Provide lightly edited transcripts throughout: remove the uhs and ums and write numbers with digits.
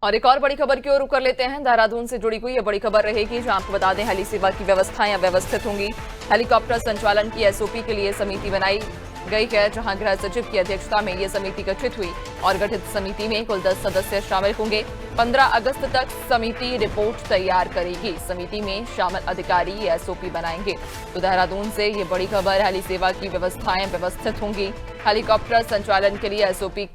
और एक और बड़ी खबर की ओर रुख कर लेते हैं। देहरादून से जुड़ी हुई यह बड़ी खबर रहेगी, जहां आपको बता दें हेली सेवा की व्यवस्थाएं व्यवस्थित होंगी। हेलीकॉप्टर संचालन की एसओपी के लिए समिति बनाई गई है, जहां गृह सचिव की अध्यक्षता में यह समिति गठित हुई और गठित समिति में कुल 10 सदस्य शामिल होंगे। 15 अगस्त तक समिति रिपोर्ट तैयार करेगी। समिति में शामिल अधिकारी एसओपी बनाएंगे। तो देहरादून से ये बड़ी खबर, हेली सेवा की व्यवस्थाएं व्यवस्थित होंगी। हेलीकॉप्टर संचालन के लिए एसओपी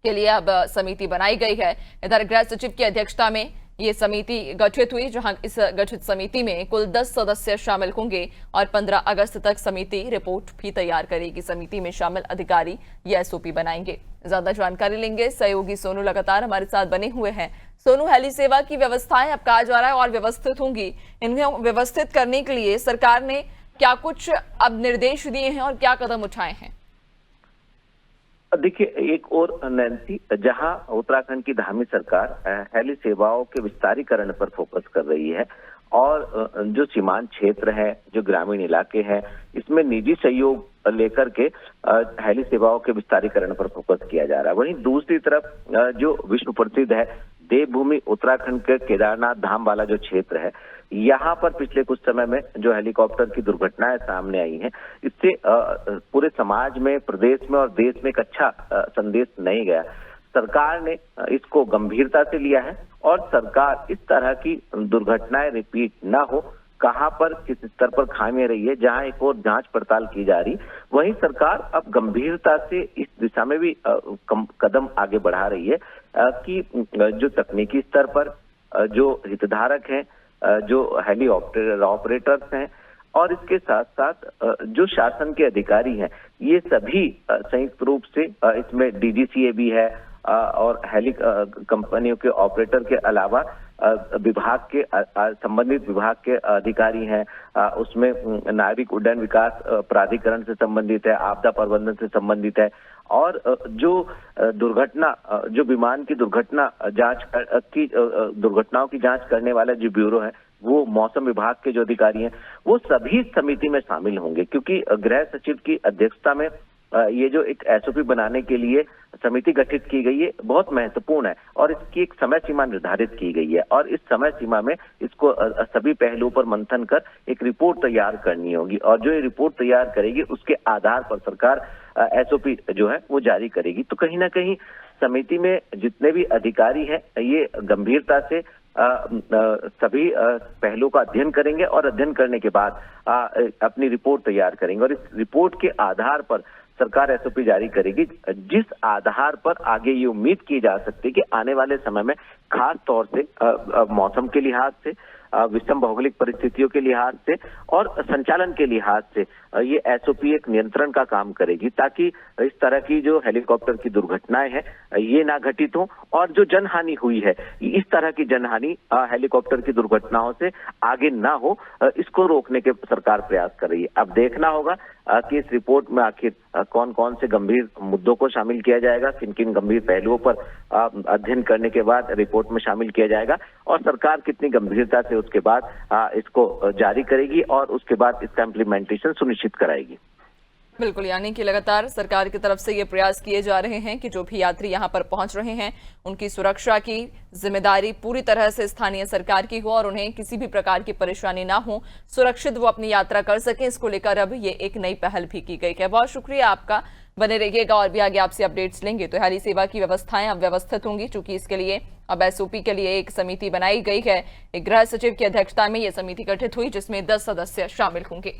के लिए अब समिति बनाई गई है। इधर गृह सचिव की अध्यक्षता में ये समिति गठित हुई, जहां इस गठित समिति में कुल 10 सदस्य शामिल होंगे और 15 अगस्त तक समिति रिपोर्ट भी तैयार करेगी। समिति में शामिल अधिकारी ये एसओपी बनाएंगे। ज्यादा जानकारी लेंगे, सहयोगी सोनू लगातार हमारे साथ बने हुए हैं। सोनू, हेली सेवा की व्यवस्थाएं अब कहा जा रहा है और व्यवस्थित होंगी। इन्हें व्यवस्थित करने के लिए सरकार ने क्या कुछ अब निर्देश दिए हैं और क्या कदम उठाए हैं? देखिए, एक और नैन्सी, जहां उत्तराखंड की धामी सरकार हेली सेवाओं के विस्तारीकरण पर फोकस कर रही है और जो सीमांत क्षेत्र है, जो ग्रामीण इलाके हैं, इसमें निजी सहयोग लेकर के हेली सेवाओं के विस्तारीकरण पर फोकस किया जा रहा है। वहीं दूसरी तरफ जो विश्व प्रसिद्ध है देवभूमि उत्तराखंड के केदारनाथ धाम वाला जो क्षेत्र है, यहाँ पर पिछले कुछ समय में जो हेलीकॉप्टर की दुर्घटनाएं सामने आई हैं, इससे पूरे समाज में, प्रदेश में और देश में एक अच्छा संदेश नहीं गया। सरकार ने इसको गंभीरता से लिया है और सरकार इस तरह की दुर्घटनाएं रिपीट ना हो, कहां पर किस स्तर पर खामियां रही है, जहां एक और जांच पड़ताल की जा रही, वहीं सरकार अब गंभीरता से इस दिशा में भी कदम आगे बढ़ा रही है कि जो तकनीकी स्तर पर जो हितधारक हैं, जो हेली ऑपरेटर्स हैं और इसके साथ साथ जो शासन के अधिकारी हैं, ये सभी संयुक्त रूप से इसमें डीजीसीए भी है और हेली कंपनियों के ऑपरेटर के अलावा विभाग के संबंधित विभाग के अधिकारी हैं, उसमें नागरिक उड्डयन विकास प्राधिकरण से संबंधित है, आपदा प्रबंधन से संबंधित है और जो दुर्घटना, जो विमान की दुर्घटना जांच की दुर्घटनाओं की जांच करने वाला जो ब्यूरो है, वो मौसम विभाग के जो अधिकारी हैं, वो सभी समिति में शामिल होंगे। क्योंकि गृह सचिव की अध्यक्षता में ये जो एक एसओपी बनाने के लिए समिति गठित की गई है, बहुत महत्वपूर्ण है और इसकी एक समय सीमा निर्धारित की गई है और इस समय सीमा में इसको सभी पहलुओं पर मंथन कर एक रिपोर्ट तैयार करनी होगी और जो ये रिपोर्ट तैयार करेगी उसके आधार पर सरकार एसओपी जो है वो जारी करेगी। तो कहीं ना कहीं समिति में जितने भी अधिकारी हैं, ये गंभीरता से सभी पहलुओं का अध्ययन करेंगे और अध्ययन करने के बाद अपनी रिपोर्ट तैयार करेंगे और इस रिपोर्ट के आधार पर सरकार एसओपी जारी करेगी, जिस आधार पर आगे ये उम्मीद की जा सकती है कि आने वाले समय में खास तौर से मौसम के लिहाज से, विषम भौगोलिक परिस्थितियों के लिहाज से और संचालन के लिहाज से ये एसओपी एक नियंत्रण का काम करेगी, ताकि इस तरह की जो हेलीकॉप्टर की दुर्घटनाएं हैं ये ना घटित हो और जो जनहानि हुई है, इस तरह की जनहानि हेलीकॉप्टर की दुर्घटनाओं से आगे ना हो, इसको रोकने के सरकार प्रयास कर रही है। अब देखना होगा कि इस रिपोर्ट में आखिर कौन कौन से गंभीर मुद्दों को शामिल किया जाएगा, किन किन गंभीर पहलुओं पर अध्ययन करने के बाद रिपोर्ट में शामिल किया जाएगा और सरकार कितनी गंभीरता से उसके बाद इसको जारी करेगी और उसके बाद इसका इम्प्लीमेंटेशन सुनिश्चित कराएगी। बिल्कुल, यानी कि लगातार सरकार की तरफ से ये प्रयास किए जा रहे हैं कि जो भी यात्री यहाँ पर पहुंच रहे हैं उनकी सुरक्षा की जिम्मेदारी पूरी तरह से स्थानीय सरकार की हो और उन्हें किसी भी प्रकार की परेशानी ना हो, सुरक्षित वो अपनी यात्रा कर सके। इसको लेकर अब ये एक नई पहल भी की गई है। बहुत शुक्रिया आपका, बने रहिएगा और भी आगे आपसे अपडेट्स लेंगे। तो हेली सेवा की व्यवस्थाएं अब व्यवस्थित होंगी, चूंकि इसके लिए अब एसओपी के लिए एक समिति बनाई गई है। एक गृह सचिव की अध्यक्षता में यह समिति गठित हुई, जिसमें 10 सदस्य शामिल होंगे।